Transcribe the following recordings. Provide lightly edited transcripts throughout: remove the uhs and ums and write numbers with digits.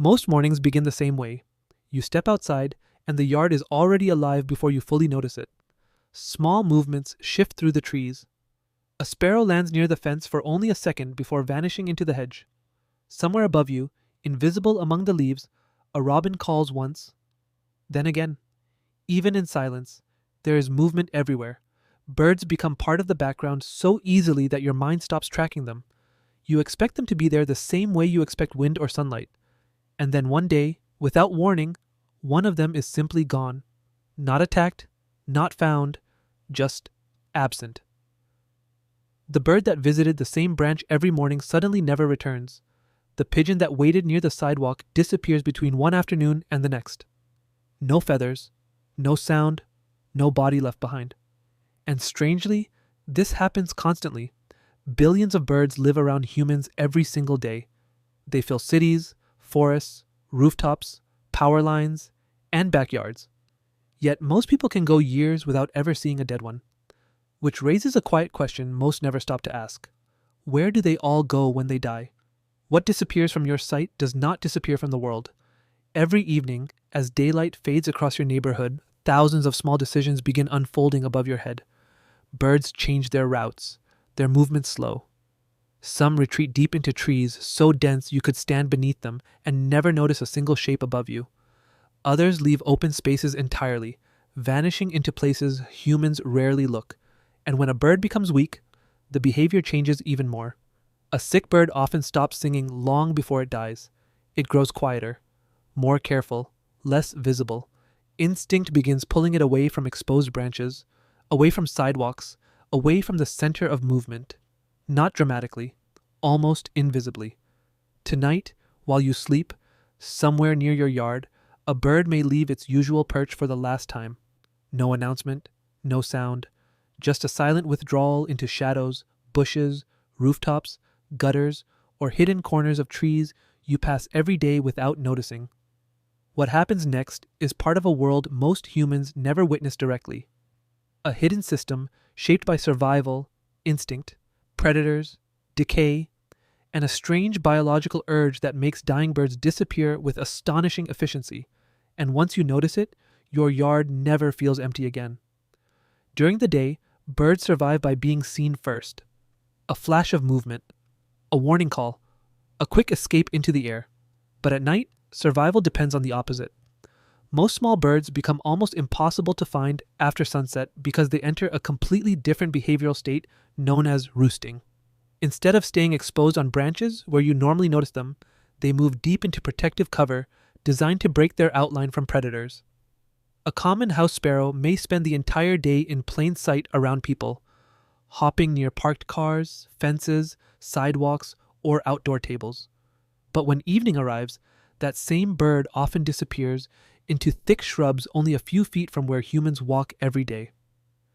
Most mornings begin the same way. You step outside, and the yard is already alive before you fully notice it. Small movements shift through the trees. A sparrow lands near the fence for only a second before vanishing into the hedge. Somewhere above you, invisible among the leaves, a robin calls once, then again. Even in silence, there is movement everywhere. Birds become part of the background so easily that your mind stops tracking them. You expect them to be there the same way you expect wind or sunlight. And then one day, without warning, one of them is simply gone. Not attacked, not found, just absent. The bird that visited the same branch every morning suddenly never returns. The pigeon that waited near the sidewalk disappears between one afternoon and the next. No feathers, no sound, no body left behind. And strangely, this happens constantly. Billions of birds live around humans every single day. They fill cities, forests, rooftops, power lines, and backyards. Yet most people can go years without ever seeing a dead one. Which raises a quiet question most never stop to ask. Where do they all go when they die? What disappears from your sight does not disappear from the world. Every evening, as daylight fades across your neighborhood, thousands of small decisions begin unfolding above your head. Birds change their routes, their movements slow. Some retreat deep into trees so dense you could stand beneath them and never notice a single shape above you. Others leave open spaces entirely, vanishing into places humans rarely look. And when a bird becomes weak, the behavior changes even more. A sick bird often stops singing long before it dies. It grows quieter, more careful, less visible. Instinct begins pulling it away from exposed branches, away from sidewalks, away from the center of movement. Not dramatically, almost invisibly. Tonight, while you sleep, somewhere near your yard, a bird may leave its usual perch for the last time. No announcement, no sound, just a silent withdrawal into shadows, bushes, rooftops, gutters, or hidden corners of trees you pass every day without noticing. What happens next is part of a world most humans never witness directly. A hidden system shaped by survival, instinct, predators, decay, and a strange biological urge that makes dying birds disappear with astonishing efficiency. And once you notice it, your yard never feels empty again. During the day, birds survive by being seen first. A flash of movement, a warning call, a quick escape into the air. But at night, survival depends on the opposite. Most small birds become almost impossible to find after sunset because they enter a completely different behavioral state known as roosting. Instead of staying exposed on branches where you normally notice them, they move deep into protective cover designed to break their outline from predators. A common house sparrow may spend the entire day in plain sight around people, hopping near parked cars, fences, sidewalks, or outdoor tables. But when evening arrives, that same bird often disappears into thick shrubs only a few feet from where humans walk every day.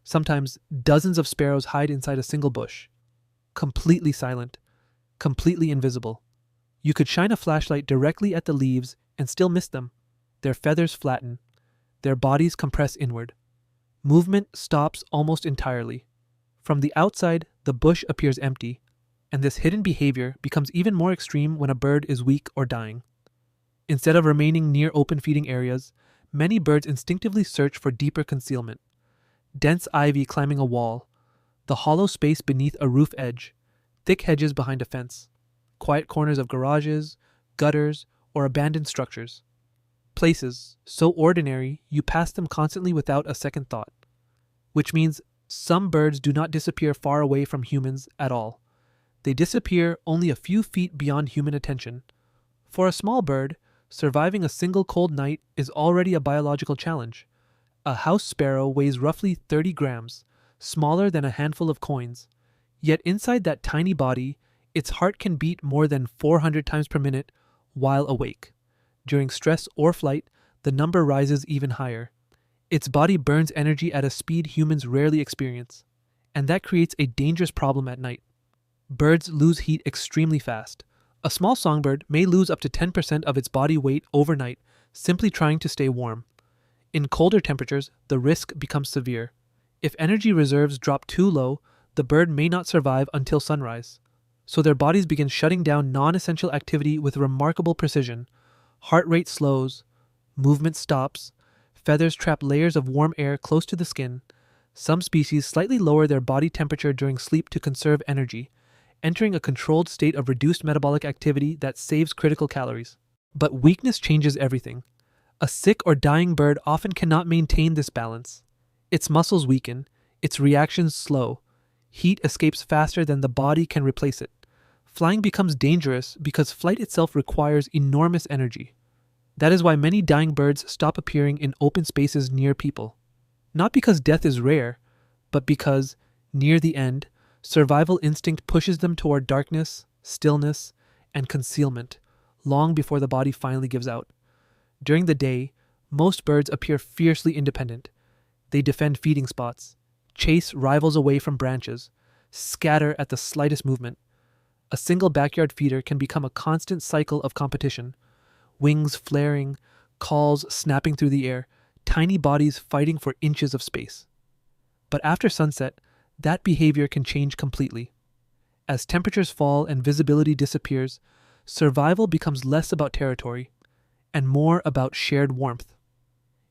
Sometimes dozens of sparrows hide inside a single bush, completely silent, completely invisible. You could shine a flashlight directly at the leaves and still miss them. Their feathers flatten, their bodies compress inward. Movement stops almost entirely. From the outside, the bush appears empty, and this hidden behavior becomes even more extreme when a bird is weak or dying. Instead of remaining near open feeding areas, many birds instinctively search for deeper concealment. Dense ivy climbing a wall, the hollow space beneath a roof edge, thick hedges behind a fence, quiet corners of garages, gutters, or abandoned structures. Places so ordinary you pass them constantly without a second thought. Which means some birds do not disappear far away from humans at all. They disappear only a few feet beyond human attention. For a small bird, surviving a single cold night is already a biological challenge. A house sparrow weighs roughly 30 grams, smaller than a handful of coins. Yet inside that tiny body, its heart can beat more than 400 times per minute while awake. During stress or flight, the number rises even higher. Its body burns energy at a speed humans rarely experience, and that creates a dangerous problem at night. Birds lose heat extremely fast. A small songbird may lose up to 10% of its body weight overnight simply trying to stay warm. In colder temperatures, the risk becomes severe. If energy reserves drop too low, the bird may not survive until sunrise. So their bodies begin shutting down non-essential activity with remarkable precision. Heart rate slows, movement stops, feathers trap layers of warm air close to the skin. Some species slightly lower their body temperature during sleep to conserve energy, entering a controlled state of reduced metabolic activity that saves critical calories. But weakness changes everything. A sick or dying bird often cannot maintain this balance. Its muscles weaken, its reactions slow, heat escapes faster than the body can replace it. Flying becomes dangerous because flight itself requires enormous energy. That is why many dying birds stop appearing in open spaces near people. Not because death is rare, but because, near the end, survival instinct pushes them toward darkness, stillness, and concealment, long before the body finally gives out. During the day, most birds appear fiercely independent. They defend feeding spots, chase rivals away from branches, scatter at the slightest movement. A single backyard feeder can become a constant cycle of competition. Wings flaring, calls snapping through the air, tiny bodies fighting for inches of space. But after sunset, that behavior can change completely. As temperatures fall and visibility disappears, survival becomes less about territory and more about shared warmth.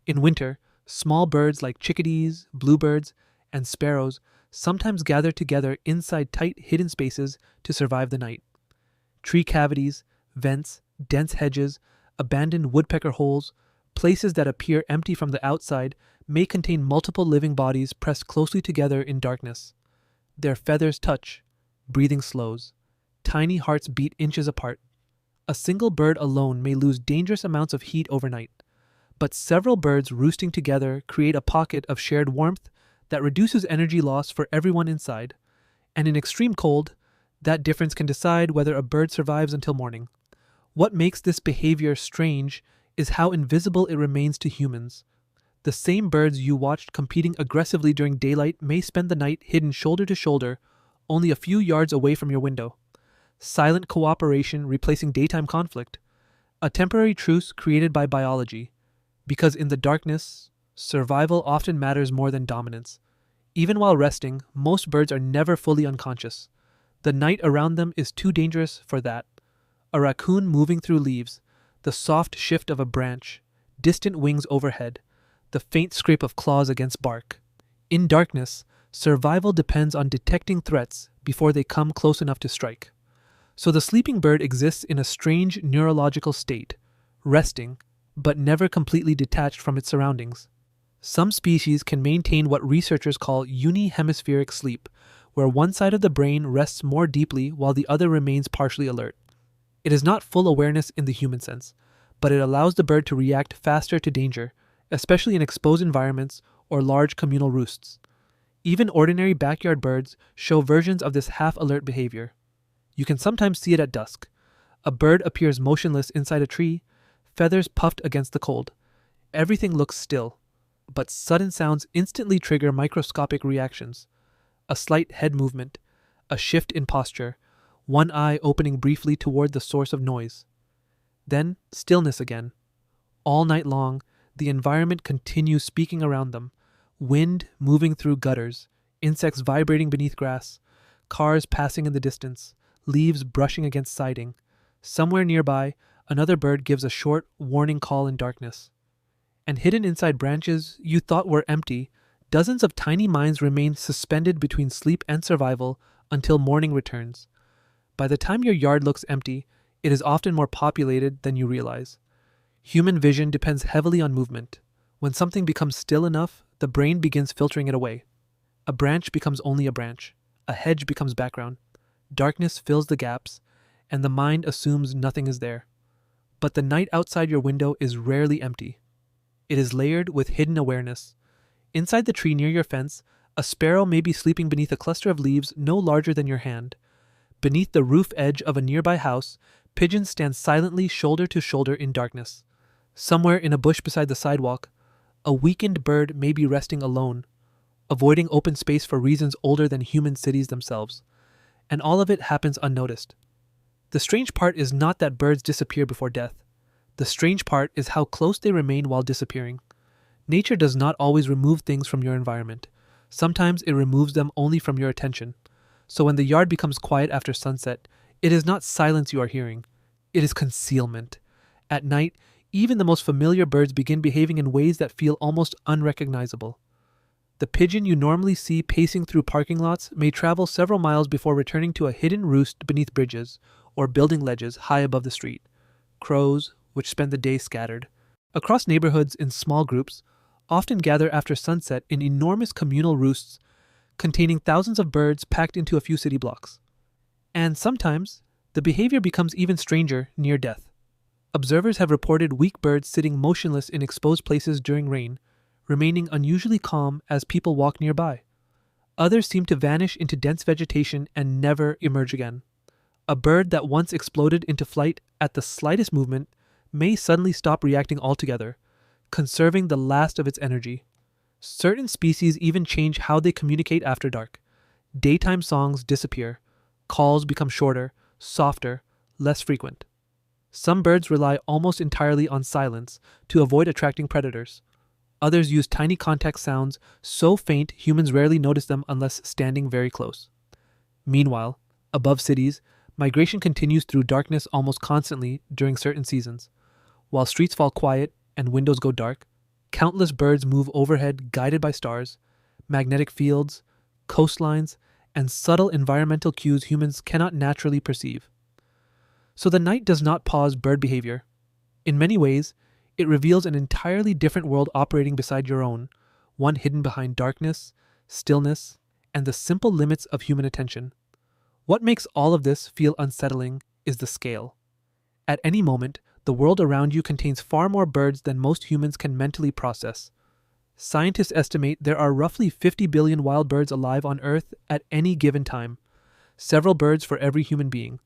In winter, small birds like chickadees, bluebirds, and sparrows sometimes gather together inside tight hidden spaces to survive the night. Tree cavities, vents, dense hedges, abandoned woodpecker holes, places that appear empty from the outside may contain multiple living bodies pressed closely together in darkness. Their feathers touch, breathing slows. Tiny hearts beat inches apart. A single bird alone may lose dangerous amounts of heat overnight, but several birds roosting together create a pocket of shared warmth that reduces energy loss for everyone inside. And in extreme cold, that difference can decide whether a bird survives until morning. What makes this behavior strange is how invisible it remains to humans. The same birds you watched competing aggressively during daylight may spend the night hidden shoulder to shoulder, only a few yards away from your window. Silent cooperation replacing daytime conflict. A temporary truce created by biology. Because in the darkness, survival often matters more than dominance. Even while resting, most birds are never fully unconscious. The night around them is too dangerous for that. A raccoon moving through leaves, the soft shift of a branch, distant wings overhead, the faint scrape of claws against bark. In darkness, survival depends on detecting threats before they come close enough to strike. So the sleeping bird exists in a strange neurological state, resting, but never completely detached from its surroundings. Some species can maintain what researchers call unihemispheric sleep, where one side of the brain rests more deeply while the other remains partially alert. It is not full awareness in the human sense, but it allows the bird to react faster to danger, especially in exposed environments or large communal roosts. Even ordinary backyard birds show versions of this half-alert behavior. You can sometimes see it at dusk. A bird appears motionless inside a tree, feathers puffed against the cold. Everything looks still, but sudden sounds instantly trigger microscopic reactions. A slight head movement, a shift in posture, one eye opening briefly toward the source of noise. Then stillness again. All night long, the environment continues speaking around them. Wind moving through gutters, insects vibrating beneath grass, cars passing in the distance, leaves brushing against siding. Somewhere nearby, another bird gives a short, warning call in darkness. And hidden inside branches you thought were empty, dozens of tiny minds remain suspended between sleep and survival until morning returns. By the time your yard looks empty, it is often more populated than you realize. Human vision depends heavily on movement. When something becomes still enough, the brain begins filtering it away. A branch becomes only a branch. A hedge becomes background. Darkness fills the gaps, and the mind assumes nothing is there. But the night outside your window is rarely empty. It is layered with hidden awareness. Inside the tree near your fence, a sparrow may be sleeping beneath a cluster of leaves no larger than your hand. Beneath the roof edge of a nearby house, pigeons stand silently shoulder to shoulder in darkness. Somewhere in a bush beside the sidewalk, a weakened bird may be resting alone, avoiding open space for reasons older than human cities themselves. And all of it happens unnoticed. The strange part is not that birds disappear before death. The strange part is how close they remain while disappearing. Nature does not always remove things from your environment. Sometimes it removes them only from your attention. So when the yard becomes quiet after sunset, it is not silence you are hearing. It is concealment. At night, even the most familiar birds begin behaving in ways that feel almost unrecognizable. The pigeon you normally see pacing through parking lots may travel several miles before returning to a hidden roost beneath bridges or building ledges high above the street. Crows, which spend the day scattered across neighborhoods in small groups, often gather after sunset in enormous communal roosts containing thousands of birds packed into a few city blocks. And sometimes, the behavior becomes even stranger near death. Observers have reported weak birds sitting motionless in exposed places during rain, remaining unusually calm as people walk nearby. Others seem to vanish into dense vegetation and never emerge again. A bird that once exploded into flight at the slightest movement may suddenly stop reacting altogether, conserving the last of its energy. Certain species even change how they communicate after dark. Daytime songs disappear. Calls become shorter, softer, less frequent. Some birds rely almost entirely on silence to avoid attracting predators. Others use tiny contact sounds so faint humans rarely notice them unless standing very close. Meanwhile, above cities, migration continues through darkness almost constantly during certain seasons. While streets fall quiet and windows go dark, countless birds move overhead guided by stars, magnetic fields, coastlines, and subtle environmental cues humans cannot naturally perceive. So the night does not pause bird behavior. In many ways, it reveals an entirely different world operating beside your own, one hidden behind darkness, stillness, and the simple limits of human attention. What makes all of this feel unsettling is the scale. At any moment, the world around you contains far more birds than most humans can mentally process. Scientists estimate there are roughly 50 billion wild birds alive on Earth at any given time, several birds for every human being.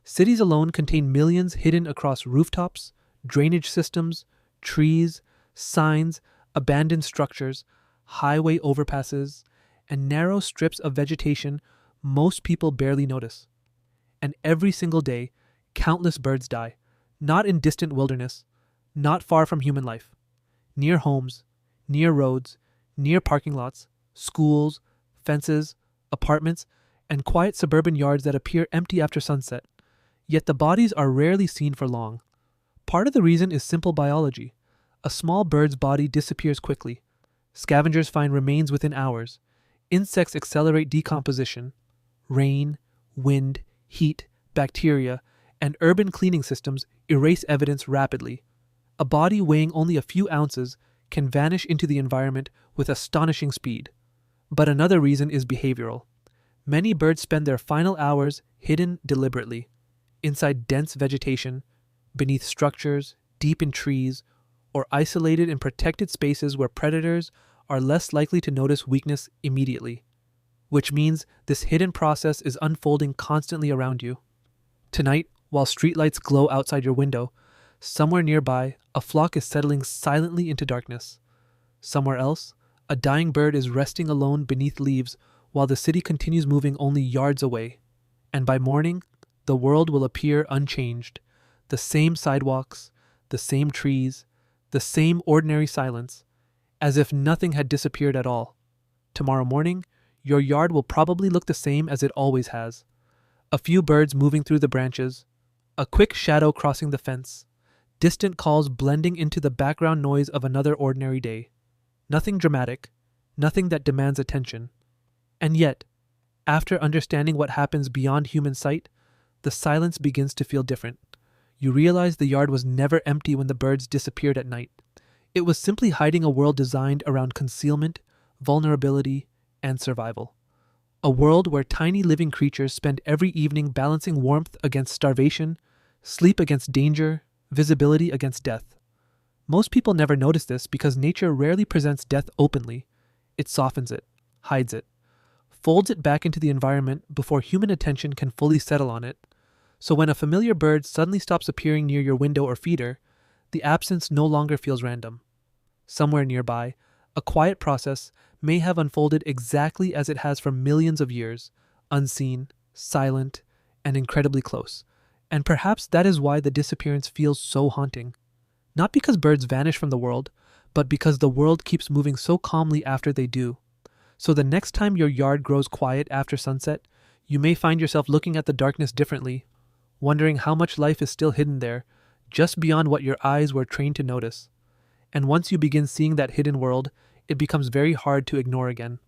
Cities alone contain millions hidden across rooftops, drainage systems, trees, signs, abandoned structures, highway overpasses, and narrow strips of vegetation most people barely notice. And every single day, countless birds die, not in distant wilderness, not far from human life, near homes, near roads, near parking lots, schools, fences, apartments, and quiet suburban yards that appear empty after sunset. Yet the bodies are rarely seen for long. Part of the reason is simple biology. A small bird's body disappears quickly. Scavengers find remains within hours. Insects accelerate decomposition. Rain, wind, heat, bacteria, and urban cleaning systems erase evidence rapidly. A body weighing only a few ounces can vanish into the environment with astonishing speed. But another reason is behavioral. Many birds spend their final hours hidden deliberately, inside dense vegetation, beneath structures, deep in trees, or isolated in protected spaces where predators are less likely to notice weakness immediately, which means this hidden process is unfolding constantly around you. Tonight, while streetlights glow outside your window, somewhere nearby, a flock is settling silently into darkness. Somewhere else, a dying bird is resting alone beneath leaves while the city continues moving only yards away. And by morning, the world will appear unchanged. The same sidewalks, the same trees, the same ordinary silence, as if nothing had disappeared at all. Tomorrow morning, your yard will probably look the same as it always has. A few birds moving through the branches, a quick shadow crossing the fence, distant calls blending into the background noise of another ordinary day. Nothing dramatic, nothing that demands attention. And yet, after understanding what happens beyond human sight, the silence begins to feel different. You realize the yard was never empty when the birds disappeared at night. It was simply hiding a world designed around concealment, vulnerability, and survival. A world where tiny living creatures spend every evening balancing warmth against starvation, sleep against danger, visibility against death. Most people never notice this because nature rarely presents death openly. It softens it, hides it, folds it back into the environment before human attention can fully settle on it. So when a familiar bird suddenly stops appearing near your window or feeder, the absence no longer feels random. Somewhere nearby, a quiet process may have unfolded exactly as it has for millions of years, unseen, silent, and incredibly close. And perhaps that is why the disappearance feels so haunting. Not because birds vanish from the world, but because the world keeps moving so calmly after they do. So the next time your yard grows quiet after sunset, you may find yourself looking at the darkness differently, wondering how much life is still hidden there, just beyond what your eyes were trained to notice. And once you begin seeing that hidden world, it becomes very hard to ignore again.